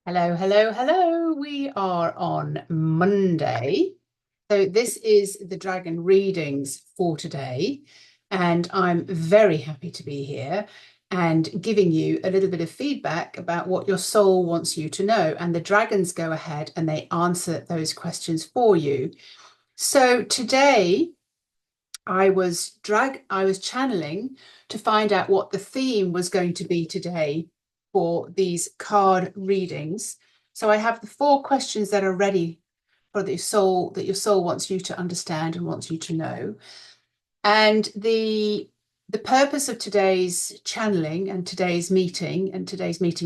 Hello, hello, hello. We are on Monday. So this is the dragon readings for today. And I'm very happy to be here and giving you a little bit of feedback about what your soul wants you to know. And the dragons go ahead and they answer those questions for you. So today I was channeling to find out what the theme was going to be today for these card readings. So I have the 4 questions that are ready for the soul that your soul wants you to understand and wants you to know. And the purpose of today's channeling and today's meeting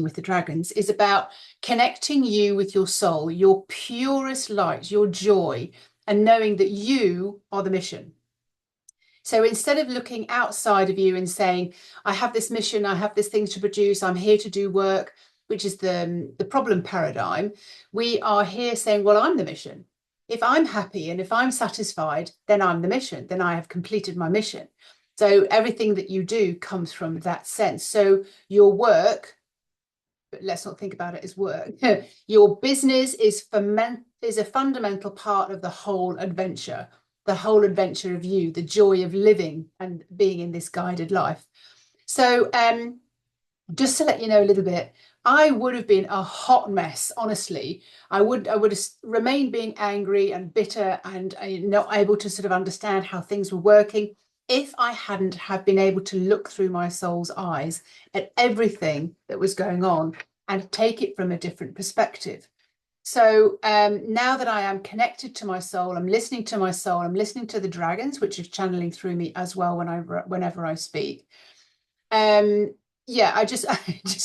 with the dragons is about connecting you with your soul, your purest light, your joy, and knowing that you are the mission. So instead of looking outside of you and saying, I have this mission, I have this thing to produce, I'm here to do work, which is the problem paradigm, we are here saying, well, I'm the mission. If I'm happy and if I'm satisfied, then I'm the mission, then I have completed my mission. So everything that you do comes from that sense. So your work, but let's not think about it as work. Your business is a fundamental part of the whole adventure of you, the joy of living and being in this guided life. So just to let you know a little bit, I would have been a hot mess, honestly. I would have remained being angry and bitter and not able to sort of understand how things were working if I hadn't have been able to look through my soul's eyes at everything that was going on and take it from a different perspective. So now that I am connected to my soul, I'm listening to my soul, I'm listening to the dragons, which is channeling through me as well whenever I speak. Um, yeah, I just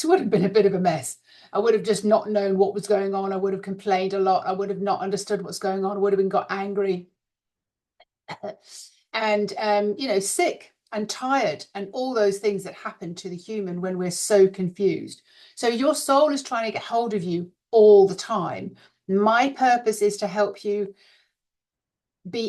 would have been a bit of a mess. I would have just not known what was going on. I would have complained a lot. I would have not understood what's going on. I would have been got angry and sick and tired and all those things that happen to the human when we're so confused. So your soul is trying to get hold of you all the time. My purpose is to help you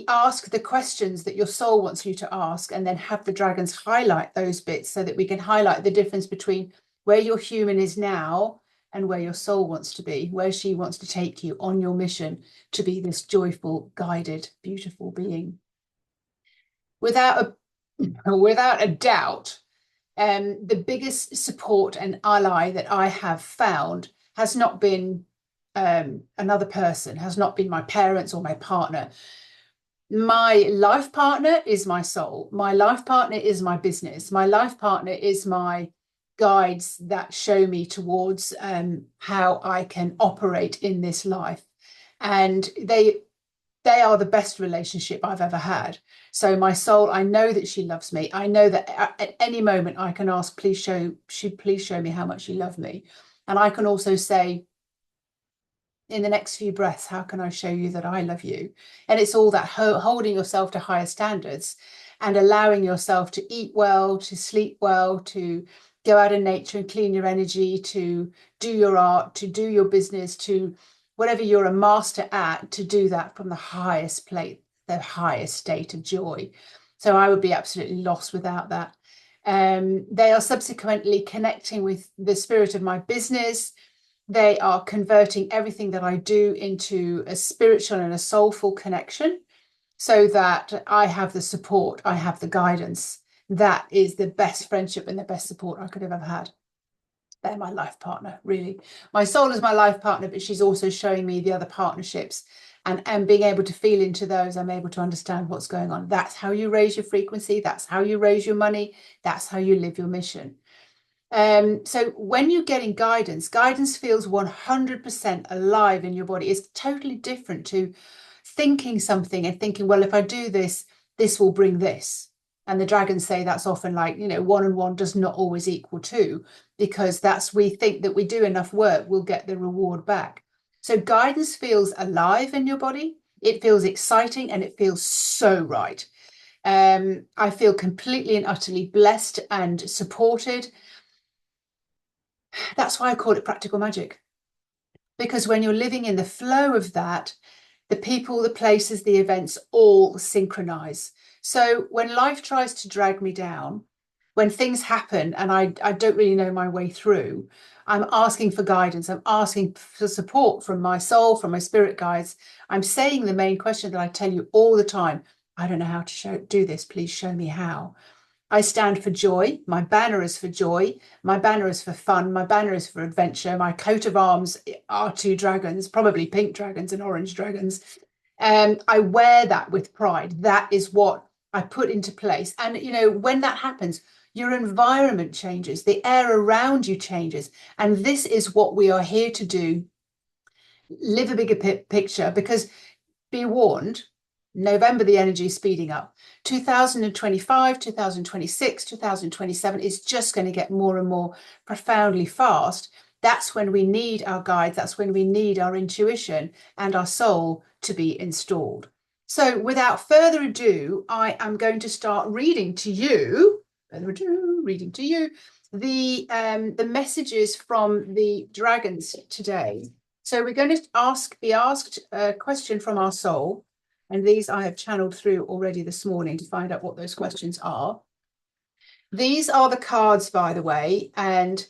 ask the questions that your soul wants you to ask, and then have the dragons highlight those bits so that we can highlight the difference between where your human is now and where your soul wants to be, where she wants to take you on your mission to be this joyful, guided, beautiful being. Without a doubt, the biggest support and ally that I have found has not been another person, has not been my parents or my partner. My life partner is my soul. My life partner is my business. My life partner is my guides that show me towards how I can operate in this life. And they are the best relationship I've ever had. So my soul, I know that she loves me. I know that at any moment I can ask, please show me how much you love me. And I can also say, in the next few breaths, how can I show you that I love you? And it's all that holding yourself to higher standards and allowing yourself to eat well, to sleep well, to go out in nature and clean your energy, to do your art, to do your business, to whatever you're a master at, to do that from the highest place, the highest state of joy. So I would be absolutely lost without that. They are subsequently connecting with the spirit of my business. They are converting everything that I do into a spiritual and a soulful connection so that I have the support, I have the guidance. That is the best friendship and the best support I could have ever had. They're my life partner, really. My soul is my life partner, but she's also showing me the other partnerships. And being able to feel into those, I'm able to understand what's going on. That's how you raise your frequency. That's how you raise your money. That's how you live your mission. So when you're getting guidance, guidance feels 100% alive in your body. It's totally different to thinking something and thinking, well, if I do this, this will bring this. And the dragons say that's often like, 1 and 1 does not always equal 2, because we think that we do enough work, we'll get the reward back. So guidance feels alive in your body. It feels exciting and it feels so right. I feel completely and utterly blessed and supported. That's why I call it practical magic. Because when you're living in the flow of that, the people, the places, the events all synchronize. So when life tries to drag me down, when things happen and I don't really know my way through, I'm asking for guidance. I'm asking for support from my soul, from my spirit guides. I'm saying the main question that I tell you all the time. I don't know how to do this. Please show me how. I stand for joy. My banner is for joy. My banner is for fun. My banner is for adventure. My coat of arms are two dragons, probably pink dragons and orange dragons. I wear that with pride. That is what I put into place. And, you know, when that happens, your environment changes, the air around you changes. And this is what we are here to do. Live a bigger picture, because be warned, November, the energy is speeding up. 2025, 2026, 2027 is just going to get more and more profoundly fast. That's when we need our guides. That's when we need our intuition and our soul to be installed. So without further ado, I am going to start reading to you, the messages from the dragons today. So we're going to be asked a question from our soul. And these I have channeled through already this morning to find out what those questions are. These are the cards, by the way, and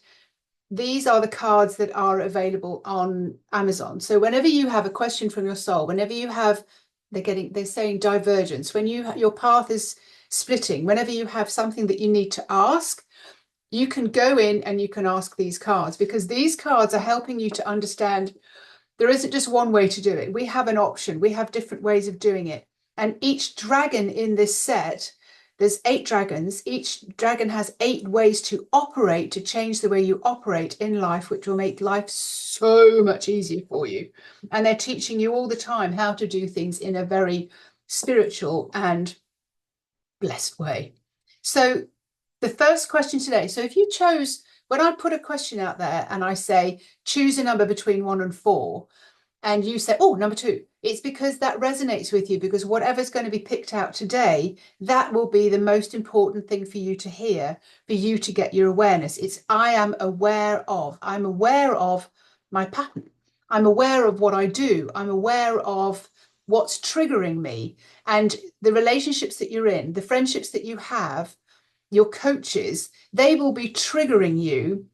these are the cards that are available on Amazon. So whenever you have a question from your soul, whenever you have, they're saying divergence, when your path is splitting, whenever you have something that you need to ask, you can go in and you can ask these cards, because these cards are helping you to understand there isn't just one way to do it. We have an option. We have different ways of doing it. And each dragon in this set, there's 8 dragons. Each dragon has 8 ways to operate, to change the way you operate in life, which will make life so much easier for you. And they're teaching you all the time how to do things in a very spiritual and blessed way. So the first question today, so if you chose, when I put a question out there and I say, choose a number between 1 and 4, and you say, oh, number 2, it's because that resonates with you, because whatever's going to be picked out today, that will be the most important thing for you to hear, for you to get your awareness. It's I'm aware of my pattern. I'm aware of what I do. I'm aware of what's triggering me, and the relationships that you're in, the friendships that you have, your coaches, they will be triggering you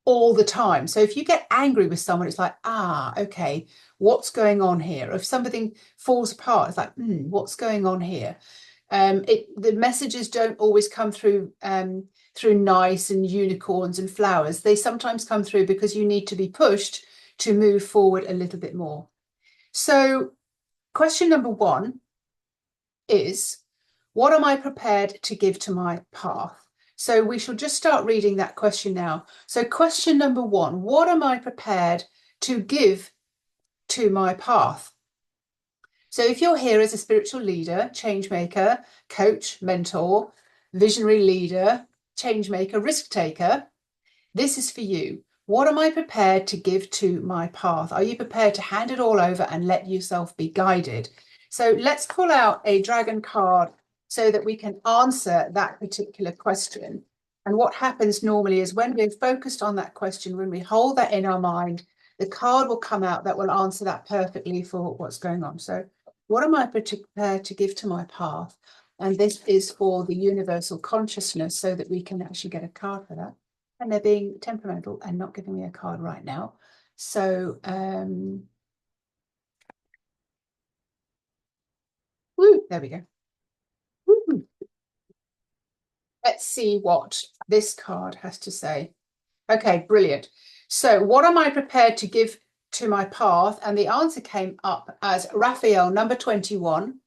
all the time. So if you get angry with someone, it's like, okay, what's going on here? If something falls apart, it's like, what's going on here? The messages don't always come through nice and unicorns and flowers. They sometimes come through because you need to be pushed to move forward a little bit more. So question number 1 is, what am I prepared to give to my path? So we shall just start reading that question now. So question number 1, what am I prepared to give to my path? So if you're here as a spiritual leader, change maker, coach, mentor, visionary leader, change maker, risk taker, this is for you. What am I prepared to give to my path? Are you prepared to hand it all over and let yourself be guided? So let's pull out a dragon card so that we can answer that particular question. And what happens normally is when we're focused on that question, when we hold that in our mind, the card will come out that will answer that perfectly for what's going on. So what am I prepared to give to my path? And this is for the universal consciousness, so that we can actually get a card for that. And they're being temperamental and not giving me a card right now. So, there we go. Woo. Let's see what this card has to say. Okay, brilliant. So what am I prepared to give to my path? And the answer came up as Raphael, number 21.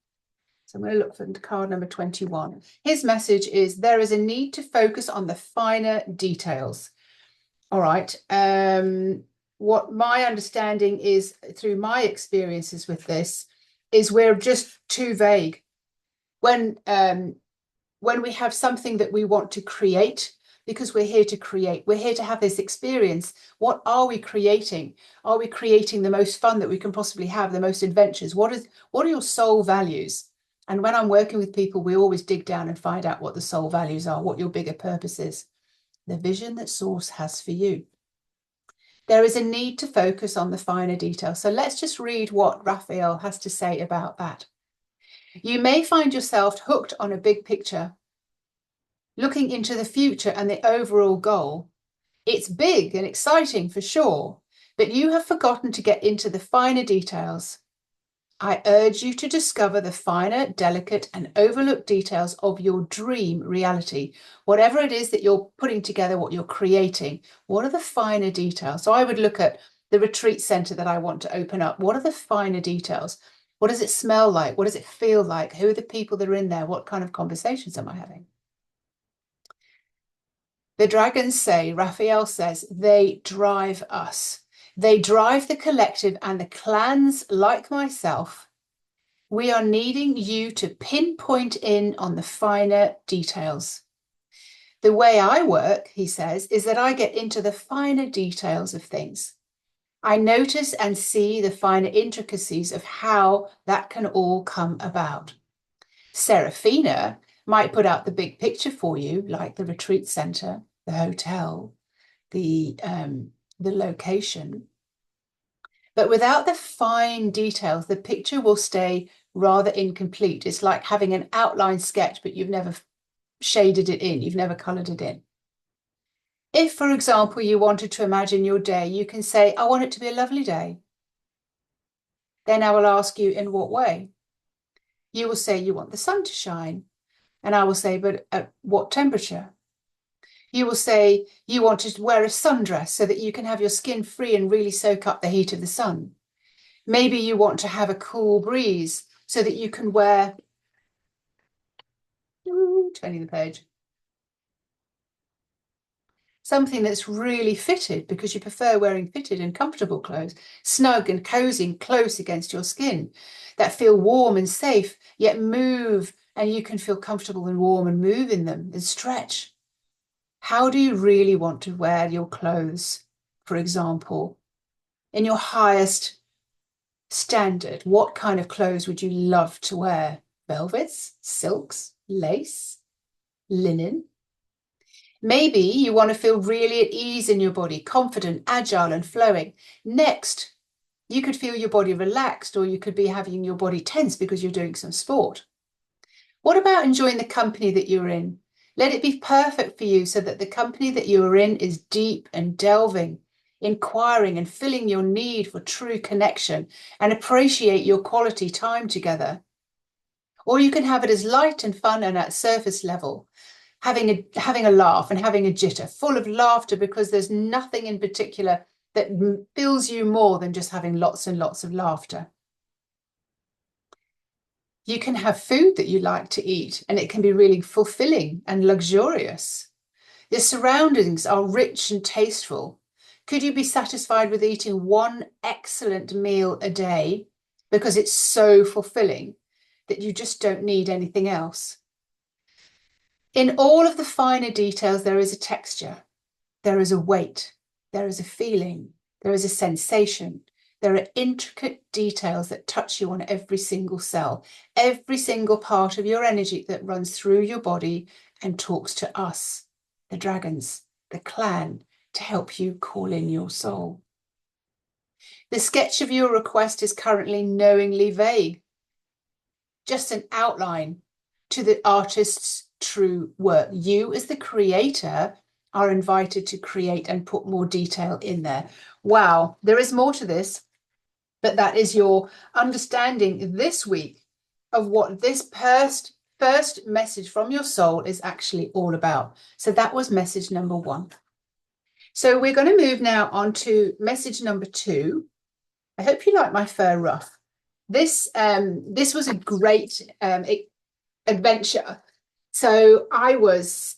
So I'm going to look for card number 21. His message is, there is a need to focus on the finer details. All right. What my understanding is, through my experiences with this, is we're just too vague. When we have something that we want to create, because we're here to create, we're here to have this experience. What are we creating? Are we creating the most fun that we can possibly have, the most adventures? What are your soul values? And when I'm working with people, we always dig down and find out what the soul values are, what your bigger purpose is, the vision that Source has for you. There is a need to focus on the finer details. So let's just read what Raphael has to say about that. You may find yourself hooked on a big picture, looking into the future and the overall goal. It's big and exciting for sure, but you have forgotten to get into the finer details. I urge you to discover the finer, delicate, and overlooked details of your dream reality. Whatever it is that you're putting together, what you're creating, what are the finer details? So I would look at the retreat center that I want to open up. What are the finer details? What does it smell like? What does it feel like? Who are the people that are in there? What kind of conversations am I having? The dragons say, Raphael says, they drive us. They drive the collective and the clans like myself. We are needing you to pinpoint in on the finer details. The way I work, he says, is that I get into the finer details of things. I notice and see the finer intricacies of how that can all come about. Serafina might put out the big picture for you, like the retreat center, the hotel, the location. But without the fine details, the picture will stay rather incomplete. It's like having an outline sketch, but you've never shaded it in, you've never colored it in. If, for example, you wanted to imagine your day, you can say, I want it to be a lovely day. Then I will ask you, in what way? You will say you want the sun to shine. And I will say, but at what temperature? You will say you want to wear a sundress so that you can have your skin free and really soak up the heat of the sun. Maybe you want to have a cool breeze so that you can wear, turning the page, something that's really fitted because you prefer wearing fitted and comfortable clothes, snug and cozy and close against your skin, that feel warm and safe, yet move, and you can feel comfortable and warm and move in them and stretch. How do you really want to wear your clothes, for example, in your highest standard? What kind of clothes would you love to wear? Velvets, silks, lace, linen? Maybe you want to feel really at ease in your body, confident, agile, and flowing. Next, you could feel your body relaxed, or you could be having your body tense because you're doing some sport. What about enjoying the company that you're in? Let it be perfect for you so that the company that you are in is deep and delving, inquiring and filling your need for true connection and appreciate your quality time together. Or you can have it as light and fun and at surface level, having a laugh and having a jitter, full of laughter because there's nothing in particular that fills you more than just having lots and lots of laughter. You can have food that you like to eat, and it can be really fulfilling and luxurious. The surroundings are rich and tasteful. Could you be satisfied with eating one excellent meal a day because it's so fulfilling that you just don't need anything else? In all of the finer details, there is a texture, there is a weight, there is a feeling, there is a sensation. There are intricate details that touch you on every single cell, every single part of your energy that runs through your body and talks to us, the dragons, the clan, to help you call in your soul. The sketch of your request is currently knowingly vague, just an outline to the artist's true work. You, as the creator, are invited to create and put more detail in there. Wow, there is more to this. But that is your understanding this week of what this first message from your soul is actually all about. So that was message number 1. So we're going to move now on to message number 2. I hope you like my fur ruff. This was a great adventure. So I was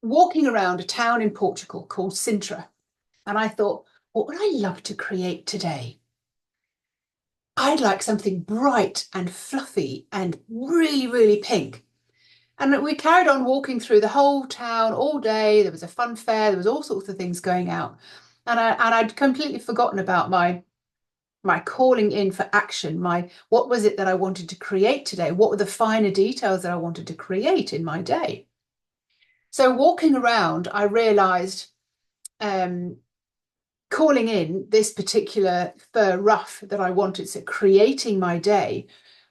walking around a town in Portugal called Sintra, and I thought, what would I love to create today? I'd like something bright and fluffy and really, really pink. And we carried on walking through the whole town all day. There was a fun fair. There was all sorts of things going out. And I'd completely forgotten about my calling in for action. What was it that I wanted to create today? What were the finer details that I wanted to create in my day? So walking around, I realized calling in this particular fur ruff that I wanted, so creating my day,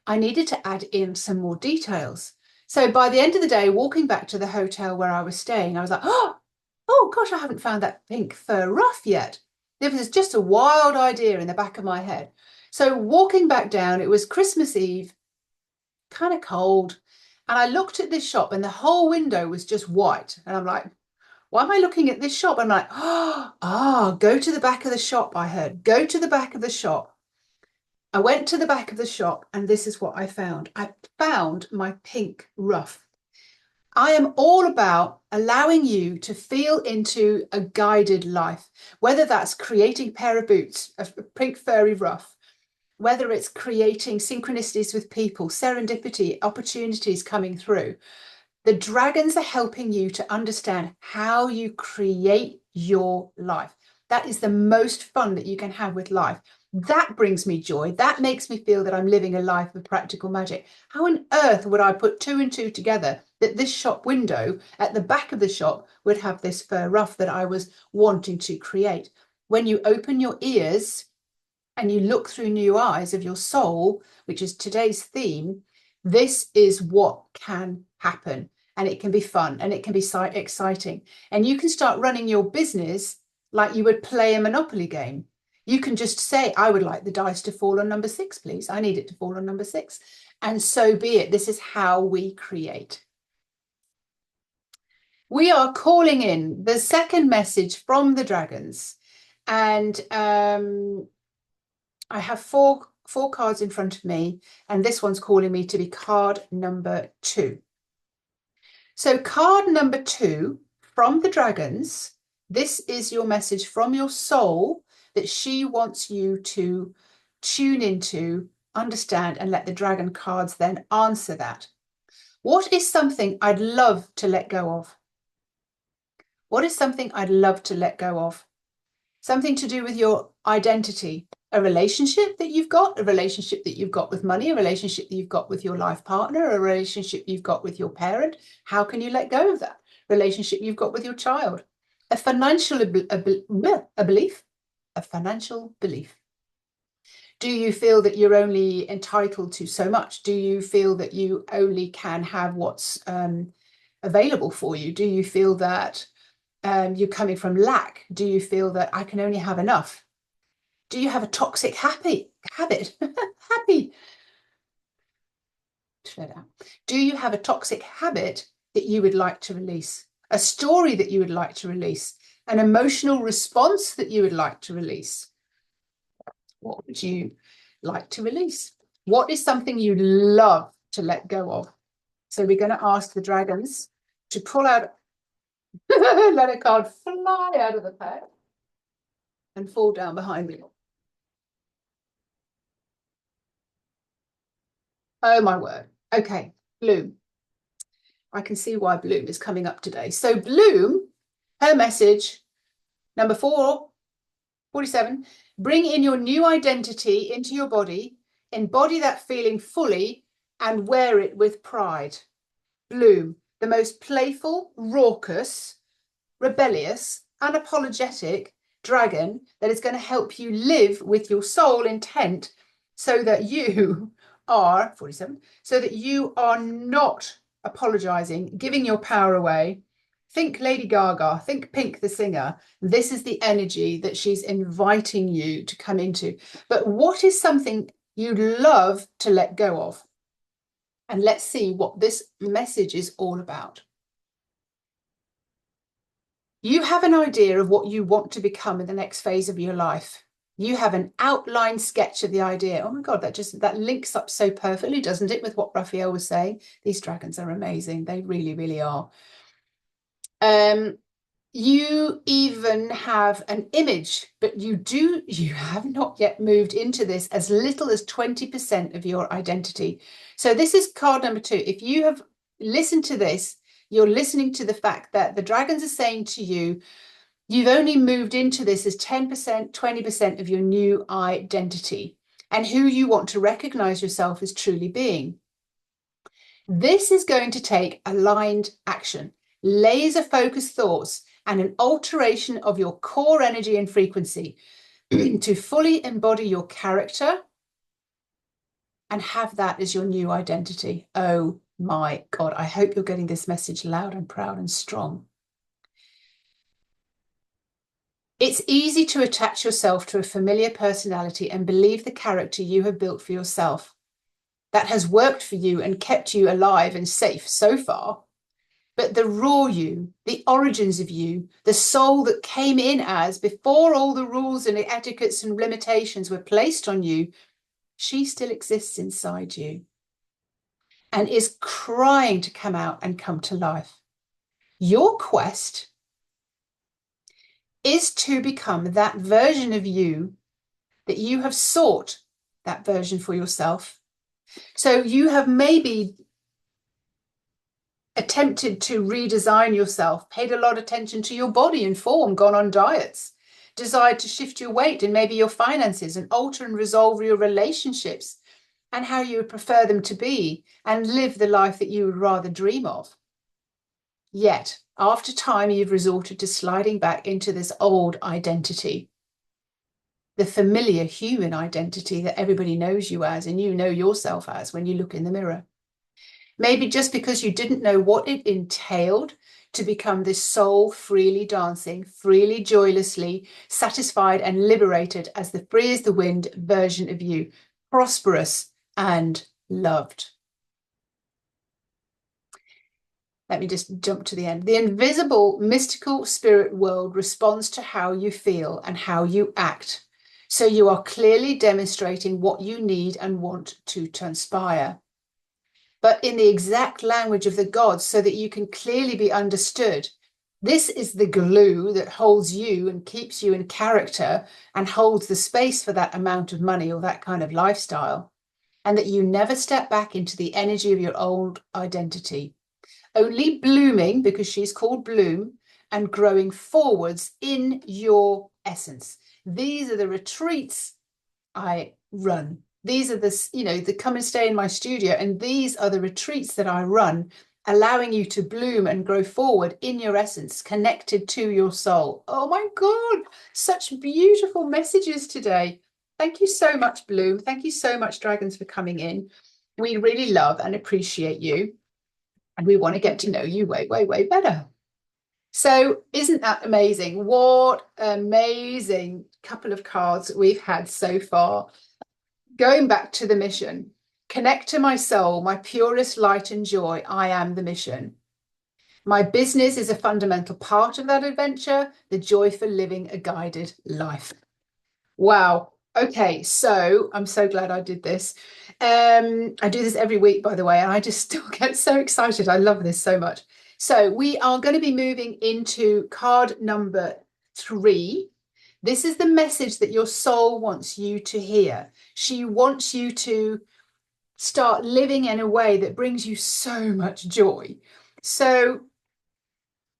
I needed to add in some more details. So by the end of the day, walking back to the hotel where I was staying, I was like, oh gosh, I haven't found that pink fur ruff yet. It was just a wild idea in the back of my head. So walking back down, it was Christmas Eve, kind of cold. And I looked at this shop and the whole window was just white. And I'm like, why am I looking at this shop? I'm like, go to the back of the shop, I heard. Go to the back of the shop. I went to the back of the shop and this is what I found. I found my pink ruff. I am all about allowing you to feel into a guided life, whether that's creating a pair of boots, a pink furry ruff, whether it's creating synchronicities with people, serendipity, opportunities coming through. The dragons are helping you to understand how you create your life. That is the most fun that you can have with life. That brings me joy. That makes me feel that I'm living a life of practical magic. How on earth would I put two and two together that this shop window at the back of the shop would have this fur ruff that I was wanting to create? When you open your ears and you look through new eyes of your soul, which is today's theme, this is what can happen. And it can be fun and it can be exciting. And you can start running your business like you would play a Monopoly game. You can just say, I would like the dice to fall on number 6, please. I need it to fall on number 6. And so be it. This is how we create. We are calling in the second message from the dragons. And I have four cards in front of me. And this one's calling me to be card number 2. So card number 2 from the dragons, this is your message from your soul that she wants you to tune into, understand, and let the dragon cards then answer that. What is something I'd love to let go of? What is something I'd love to let go of? Something to do with your identity, a relationship that you've got with money, a relationship that you've got with your life partner, a relationship you've got with your parent. How can you let go of that? Relationship you've got with your child, a financial belief, a financial belief. Do you feel that you're only entitled to so much? Do you feel that you only can have what's available for you? Do you feel that you're coming from lack? Do you feel that I can only have enough? Do you have a toxic habit? Happy. Do you have a toxic habit that you would like to release? A story that you would like to release? An emotional response that you would like to release? What would you like to release? What is something you love to let go of? So we're going to ask the dragons to pull out, let a card fly out of the pack and fall down behind me. Oh my word. Okay, Bloom. I can see why Bloom is coming up today. So Bloom, her message, number 47, bring in your new identity into your body, embody that feeling fully and wear it with pride. Bloom, the most playful, raucous, rebellious, unapologetic dragon that is going to help you live with your soul intent so that you are 47, so that you are not apologizing, giving your power away. Think Lady Gaga, think Pink the singer. This is the energy that she's inviting you to come into. But what is something you'd love to let go of? And let's see what this message is all about. You have an idea of what you want to become in the next phase of your life. You have an outline sketch of the idea. Oh my God, that links up so perfectly, doesn't it, with what Raphael was saying? These dragons are amazing. They really, really are. You even have an image, but you have not yet moved into this, as little as 20% of your identity. So this is card number 2. If you have listened to this, you're listening to the fact that the dragons are saying to you, you've only moved into this as 10%, 20% of your new identity and who you want to recognize yourself as truly being. This is going to take aligned action, laser focused thoughts, and an alteration of your core energy and frequency to fully embody your character and have that as your new identity. Oh my God, I hope you're getting this message loud and proud and strong. It's easy to attach yourself to a familiar personality and believe the character you have built for yourself. That has worked for you and kept you alive and safe so far. But the raw you, the origins of you, the soul that came in as before all the rules and etiquettes and limitations were placed on you, she still exists inside you and is crying to come out and come to life. Your quest is to become that version of you that you have sought, that version for yourself. So you have maybe attempted to redesign yourself, paid a lot of attention to your body and form, gone on diets, desired to shift your weight and maybe your finances and alter and resolve your relationships and how you would prefer them to be and live the life that you would rather dream of. Yet, after time, you've resorted to sliding back into this old identity, the familiar human identity that everybody knows you as and you know yourself as when you look in the mirror. Maybe just because you didn't know what it entailed to become this soul freely dancing, freely joylessly, satisfied and liberated as the free as the wind version of you, prosperous and loved. Let me just jump to the end. The invisible, mystical spirit world responds to how you feel and how you act. So you are clearly demonstrating what you need and want to transpire, but in the exact language of the gods so that you can clearly be understood. This is the glue that holds you and keeps you in character and holds the space for that amount of money or that kind of lifestyle, and that you never step back into the energy of your old identity. Only blooming, because she's called Bloom, and growing forwards in your essence. These are the retreats I run. These are the come and stay in my studio. And these are the retreats that I run, allowing you to bloom and grow forward in your essence, connected to your soul. Oh my God, such beautiful messages today. Thank you so much, Bloom. Thank you so much, Dragons, for coming in. We really love and appreciate you. And we want to get to know you way, way, way better. So isn't that amazing? What amazing couple of cards we've had so far. Going back to the mission, connect to my soul, my purest light and joy. I am the mission. My business is a fundamental part of that adventure, the joy for living a guided life. Wow. Okay, so I'm so glad I did this. I do this every week, by the way, and I just still get so excited. I love this so much. So we are going to be moving into card number 3. This is the message that your soul wants you to hear. She wants you to start living in a way that brings you so much joy. So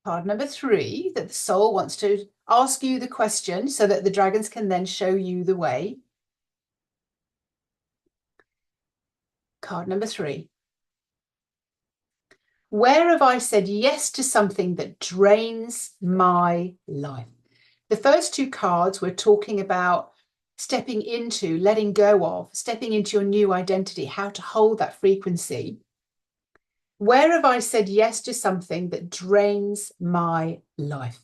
card number 3, that the soul wants to ask you the question so that the dragons can then show you the way. Card number 3. Where have I said yes to something that drains my life? The first 2 cards we're talking about stepping into, letting go of, stepping into your new identity, how to hold that frequency. Where have I said yes to something that drains my life?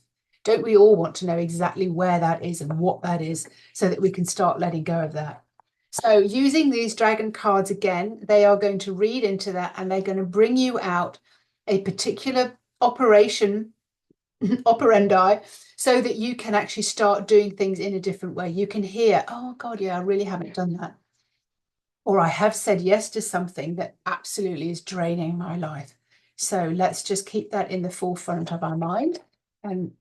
Don't we all want to know exactly where that is and what that is so that we can start letting go of that? So using these dragon cards again, they are going to read into that and they're going to bring you out a particular operation, operandi, so that you can actually start doing things in a different way. You can hear, oh God, yeah, I really haven't done that. Or I have said yes to something that absolutely is draining my life. So let's just keep that in the forefront of our mind and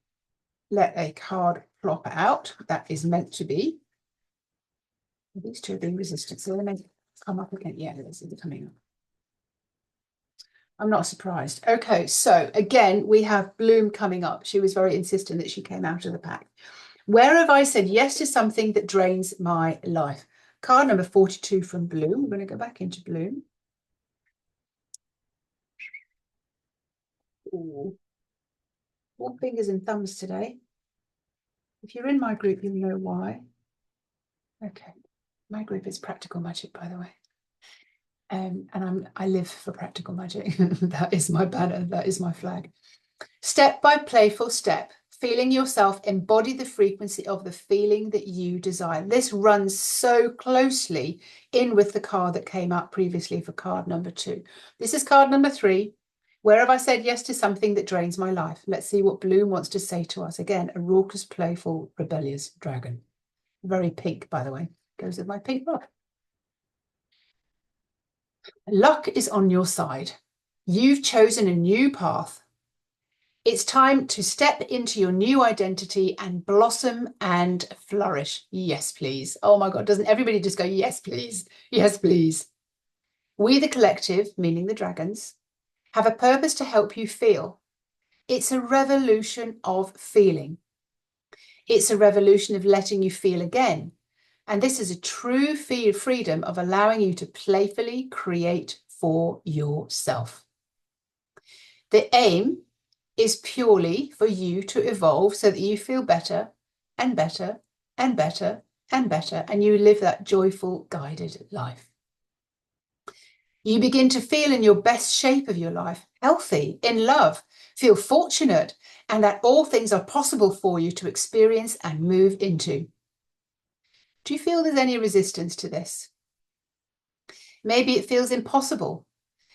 let a card plop out that is meant to be. These 2 are being resistant, so they may come up again. Yeah, it's coming up. I'm not surprised. Okay, so again, we have Bloom coming up. She was very insistent that she came out of the pack. Where have I said yes to something that drains my life? Card number 42 from Bloom. We're going to go back into Bloom. Ooh. All fingers and thumbs today. If you're in my group, you'll know why. Okay. My group is Practical Magic, by the way. And I live for practical magic. That is my banner. That is my flag. Step by playful step, feeling yourself embody the frequency of the feeling that you desire. This runs so closely in with the card that came up previously for card number 2. This is card number 3. Where have I said yes to something that drains my life? Let's see what Bloom wants to say to us. Again, a raucous, playful, rebellious dragon. Very pink, by the way. Goes with my pink rock. Luck is on your side. You've chosen a new path. It's time to step into your new identity and blossom and flourish. Yes, please. Oh my God, doesn't everybody just go, yes, please? Yes, please. We, the collective, meaning the dragons, have a purpose to help you feel. It's a revolution of feeling. It's a revolution of letting you feel again. And this is a true freedom of allowing you to playfully create for yourself. The aim is purely for you to evolve so that you feel better and better and better and better, and you live that joyful, guided life. You begin to feel in your best shape of your life, healthy, in love, feel fortunate, and that all things are possible for you to experience and move into. Do you feel there's any resistance to this? Maybe it feels impossible.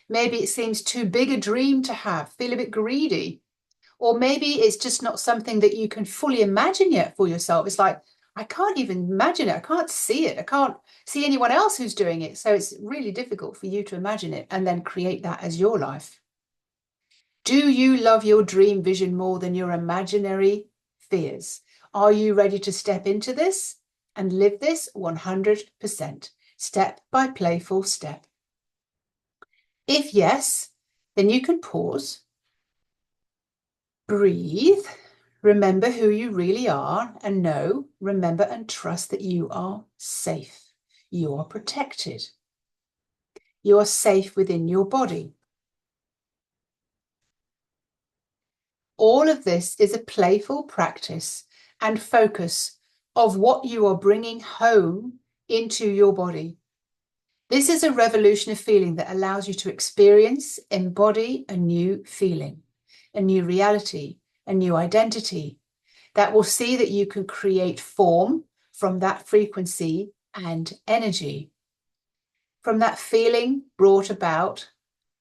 Maybe it seems too big a dream to have, feel a bit greedy. Or maybe it's just not something that you can fully imagine yet for yourself. It's like, I can't even imagine it. I can't see it. I can't see anyone else who's doing it. So it's really difficult for you to imagine it and then create that as your life. Do you love your dream vision more than your imaginary fears? Are you ready to step into this and live this 100%, step by playful step? If yes, then you can pause. Breathe, remember who you really are, and remember and trust that you are safe. You are protected. You are safe within your body. All of this is a playful practice and focus of what you are bringing home into your body. This is a revolution of feeling that allows you to experience, embody a new feeling, a new reality, a new identity that will see that you can create form from that frequency and energy, from that feeling brought about,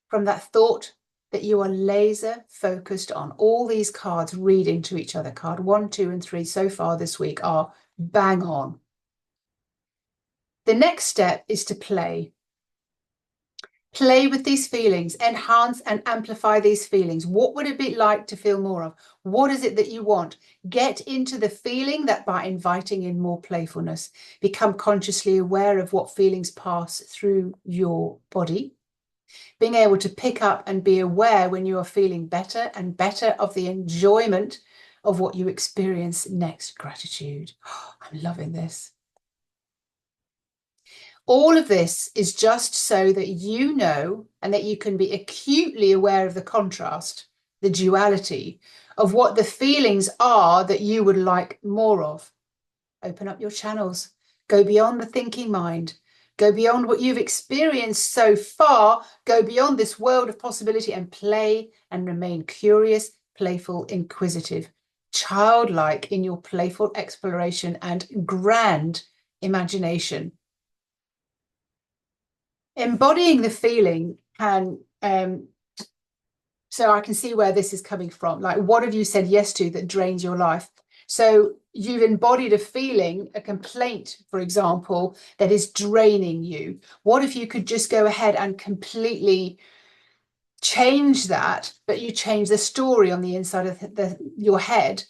from that thought that you are laser focused on. All these cards read into each other. Card 1, 2, and 3 so far this week are bang on. The next step is to play. Play with these feelings, enhance and amplify these feelings. What would it be like to feel more of? What is it that you want? Get into the feeling that by inviting in more playfulness, become consciously aware of what feelings pass through your body. Being able to pick up and be aware when you are feeling better and better of the enjoyment of what you experience next. Gratitude. Oh, I'm loving this. All of this is just so that you know and that you can be acutely aware of the contrast, the duality of what the feelings are that you would like more of. Open up your channels, go beyond the thinking mind, go beyond what you've experienced so far, go beyond this world of possibility and play and remain curious, playful, inquisitive, childlike in your playful exploration and grand imagination. Embodying the feeling can, so I can see where this is coming from. Like, what have you said yes to that drains your life? So you've embodied a feeling, a complaint, for example, that is draining you. What if you could just go ahead and completely change that, but you change the story on the inside of your head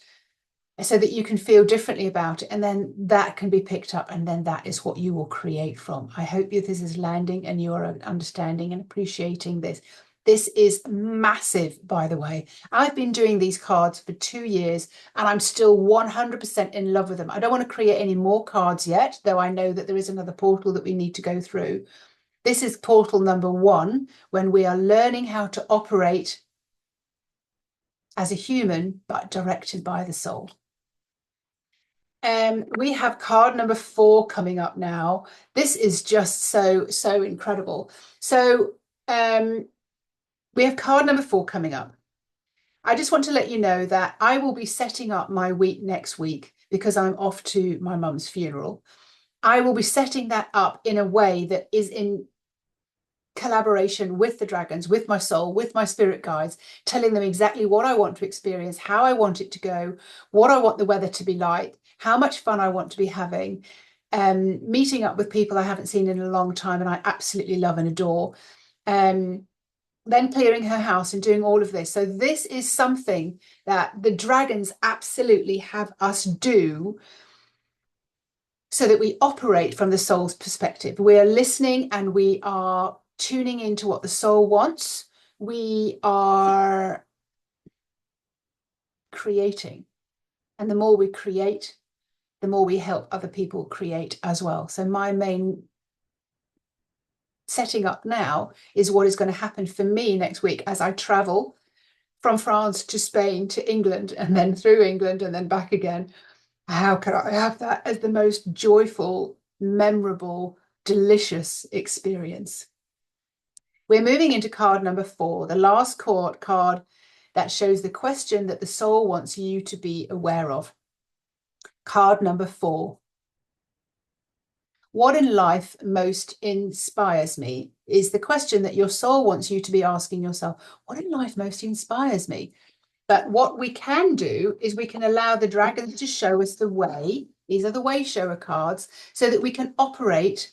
so that you can feel differently about it, and then that can be picked up, and then that is what you will create from. I hope this is landing and you are understanding and appreciating this. This is massive, by the way. I've been doing these cards for 2 years and I'm still 100% in love with them. I don't want to create any more cards yet, though I know that there is another portal that we need to go through. This is portal number 1, when we are learning how to operate as a human, but directed by the soul. We have card number 4 coming up now. This is just so incredible. So we have card number 4 coming up. I just want to let you know that I will be setting up my week next week because I'm off to my mum's funeral. I will be setting that up in a way that is in collaboration with the dragons, with my soul, with my spirit guides, telling them exactly what I want to experience, how I want it to go, what I want the weather to be like, how much fun I want to be having, meeting up with people I haven't seen in a long time and I absolutely love and adore. Then clearing her house and doing all of this. So this is something that the dragons absolutely have us do so that we operate from the soul's perspective. We are listening and we are tuning into what the soul wants. We are creating. And the more we create, the more we help other people create as well. So my main setting up now is what is going to happen for me next week as I travel from France to Spain to England and then through England and then back again. How could I have that as the most joyful, memorable, delicious experience? We're moving into card number 4, the last card that shows the question that the soul wants you to be aware of. Card number 4. What in life most inspires me is the question that your soul wants you to be asking yourself. What in life most inspires me? But what we can do is we can allow the dragons to show us the way. These are the way shower cards, so that we can operate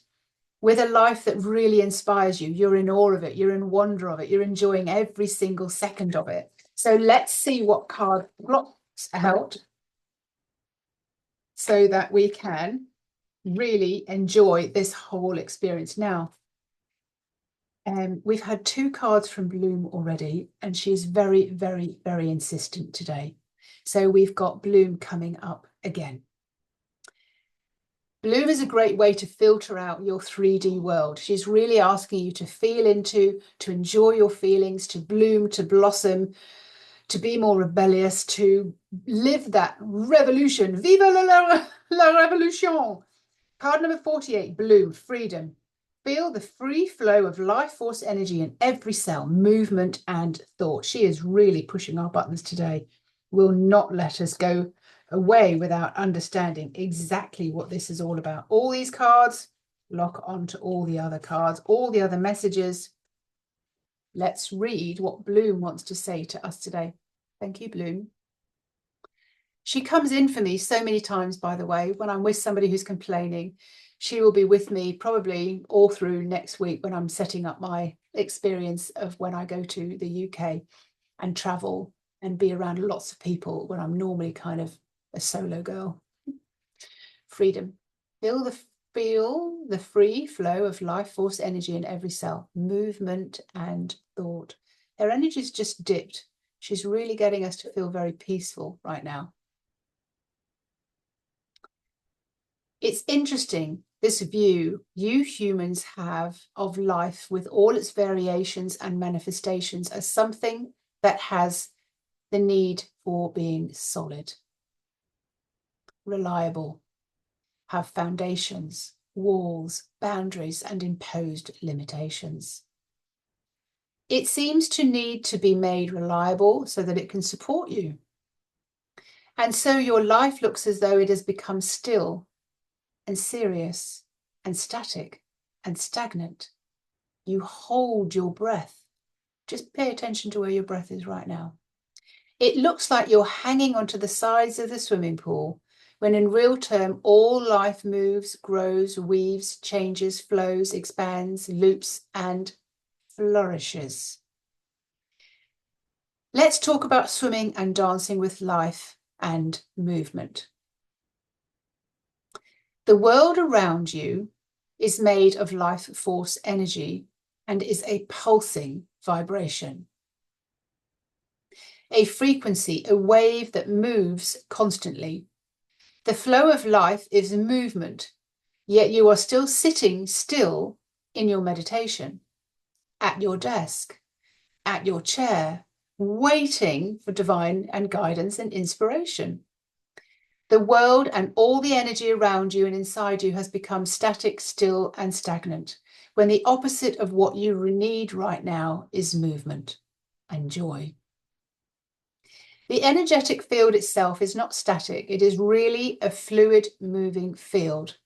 with a life that really inspires you. You're in awe of it. You're in wonder of it. You're enjoying every single second of it. So let's see what card blocks out so that we can really enjoy this whole experience. Now, we've had 2 cards from Bloom already, and she's very, very, very insistent today. So we've got Bloom coming up again. Bloom is a great way to filter out your 3D world. She's really asking you to feel into, to enjoy your feelings, to bloom, to blossom, to be more rebellious, to live that revolution. Vive la revolution! Card number 48, Bloom, freedom. Feel the free flow of life force energy in every cell, movement and thought. She is really pushing our buttons today. Will not let us go away without understanding exactly what this is all about. All these cards lock onto all the other cards, all the other messages. Let's read what Bloom wants to say to us today. Thank you, Bloom. She comes in for me so many times, by the way, when I'm with somebody who's complaining. She will be with me probably all through next week when I'm setting up my experience of when I go to the UK and travel and be around lots of people when I'm normally kind of a solo girl. Freedom. Feel the free flow of life force energy in every cell, movement and thought. Her energy's just dipped. She's really getting us to feel very peaceful right now. It's interesting, this view you humans have of life with all its variations and manifestations as something that has the need for being solid, reliable, have foundations, walls, boundaries, and imposed limitations. It seems to need to be made reliable so that it can support you. And so your life looks as though it has become still and serious and static and stagnant. You hold your breath. Just pay attention to where your breath is right now. It looks like you're hanging onto the sides of the swimming pool, when in real term, all life moves, grows, weaves, changes, flows, expands, loops, and flourishes. Let's talk about swimming and dancing with life and movement. The world around you is made of life force energy and is a pulsing vibration. A frequency, a wave that moves constantly. The flow of life is movement, yet you are still sitting still in your meditation, at your desk, at your chair, waiting for divine and guidance and inspiration. The world and all the energy around you and inside you has become static, still, and stagnant, when the opposite of what you need right now is movement and joy. The energetic field itself is not static. It is really a fluid, moving field.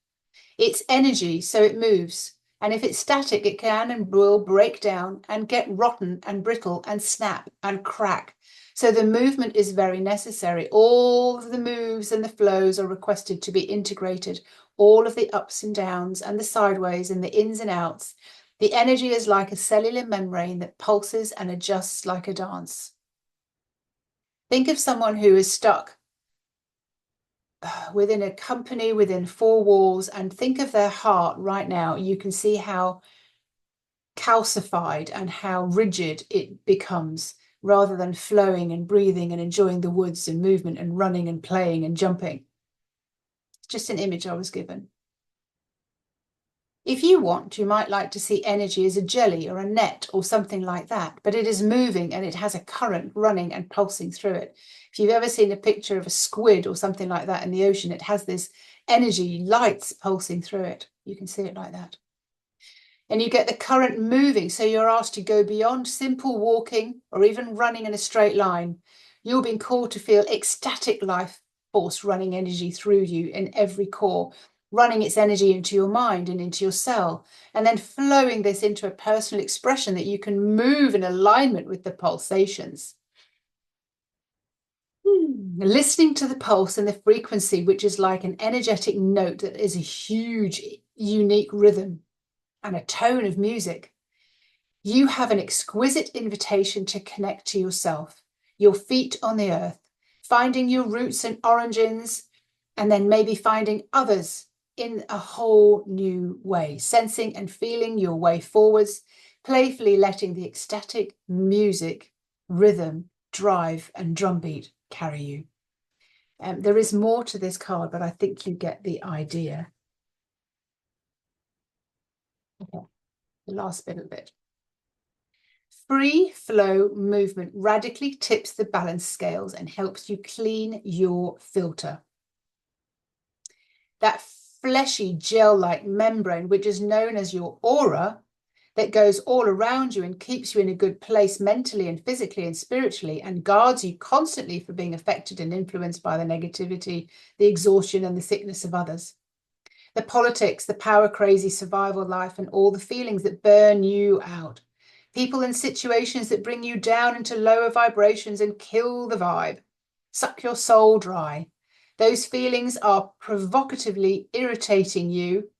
It's energy, so it moves. And if it's static, it can and will break down and get rotten and brittle and snap and crack. So the movement is very necessary. All of the moves and the flows are requested to be integrated. All of the ups and downs and the sideways and the ins and outs. The energy is like a cellular membrane that pulses and adjusts like a dance. Think of someone who is stuck within a company, within four walls, and think of their heart right now. You can see how calcified and how rigid it becomes, rather than flowing and breathing and enjoying the woods and movement and running and playing and jumping. It's just an image I was given. If you want, you might like to see energy as a jelly or a net or something like that, but it is moving and it has a current running and pulsing through it. If you've ever seen a picture of a squid or something like that in the ocean, it has this energy, lights pulsing through it. You can see it like that. And you get the current moving, so you're asked to go beyond simple walking or even running in a straight line. You're being called to feel ecstatic life force running energy through you in every core, running its energy into your mind and into your cell, and then flowing this into a personal expression that you can move in alignment with the pulsations. Listening to the pulse and the frequency, which is like an energetic note that is a huge, unique rhythm and a tone of music. You have an exquisite invitation to connect to yourself, your feet on the earth, finding your roots and origins, and then maybe finding others in a whole new way, sensing and feeling your way forwards, playfully letting the ecstatic music, rhythm, drive, and drumbeat carry you. There is more to this card, but I think you get the idea. Okay, the last bit of it. Free flow movement radically tips the balance scales and helps you clean your filter. That fleshy gel-like membrane, which is known as your aura, that goes all around you and keeps you in a good place mentally and physically and spiritually, and guards you constantly from being affected and influenced by the negativity, the exhaustion and the sickness of others. The politics, the power crazy survival life, and all the feelings that burn you out. People and situations that bring you down into lower vibrations and kill the vibe. Suck your soul dry. Those feelings are provocatively irritating you,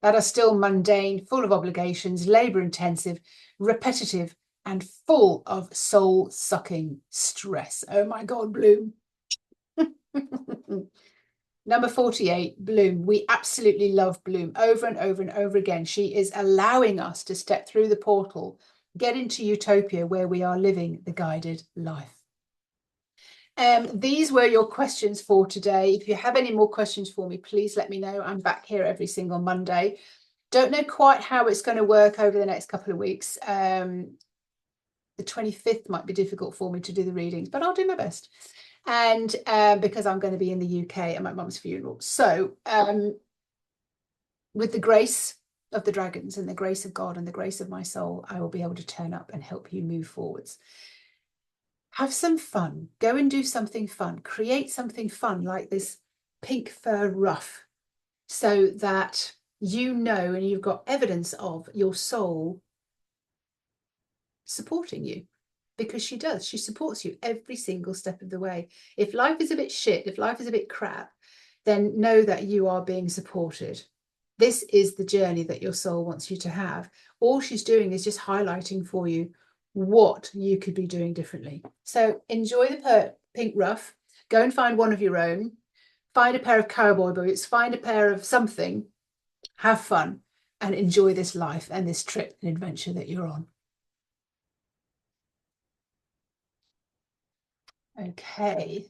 that are still mundane, full of obligations, labor-intensive, repetitive, and full of soul-sucking stress. Oh my God, Bloom. Number 48, Bloom. We absolutely love Bloom over and over and over again. She is allowing us to step through the portal, get into utopia where we are living the guided life. These were your questions for today. If you have any more questions for me, please let me know. I'm back here every single Monday. Don't know quite how it's going to work over the next couple of weeks. The 25th might be difficult for me to do the readings, but I'll do my best. And because I'm going to be in the UK at my mum's funeral. So with the grace of the dragons and the grace of God and the grace of my soul, I will be able to turn up and help you move forwards. Have some fun. Go and do something fun. Create something fun like this pink fur ruff, so that you know and you've got evidence of your soul supporting you, because she does. She supports you every single step of the way. If life is a bit shit, if life is a bit crap, then know that you are being supported. This is the journey that your soul wants you to have. All she's doing is just highlighting for you what you could be doing differently. So enjoy the pink ruff. Go and find one of your own. Find a pair of cowboy boots. Find a pair of something. Have fun and enjoy this life and this trip and adventure that you're on. Okay.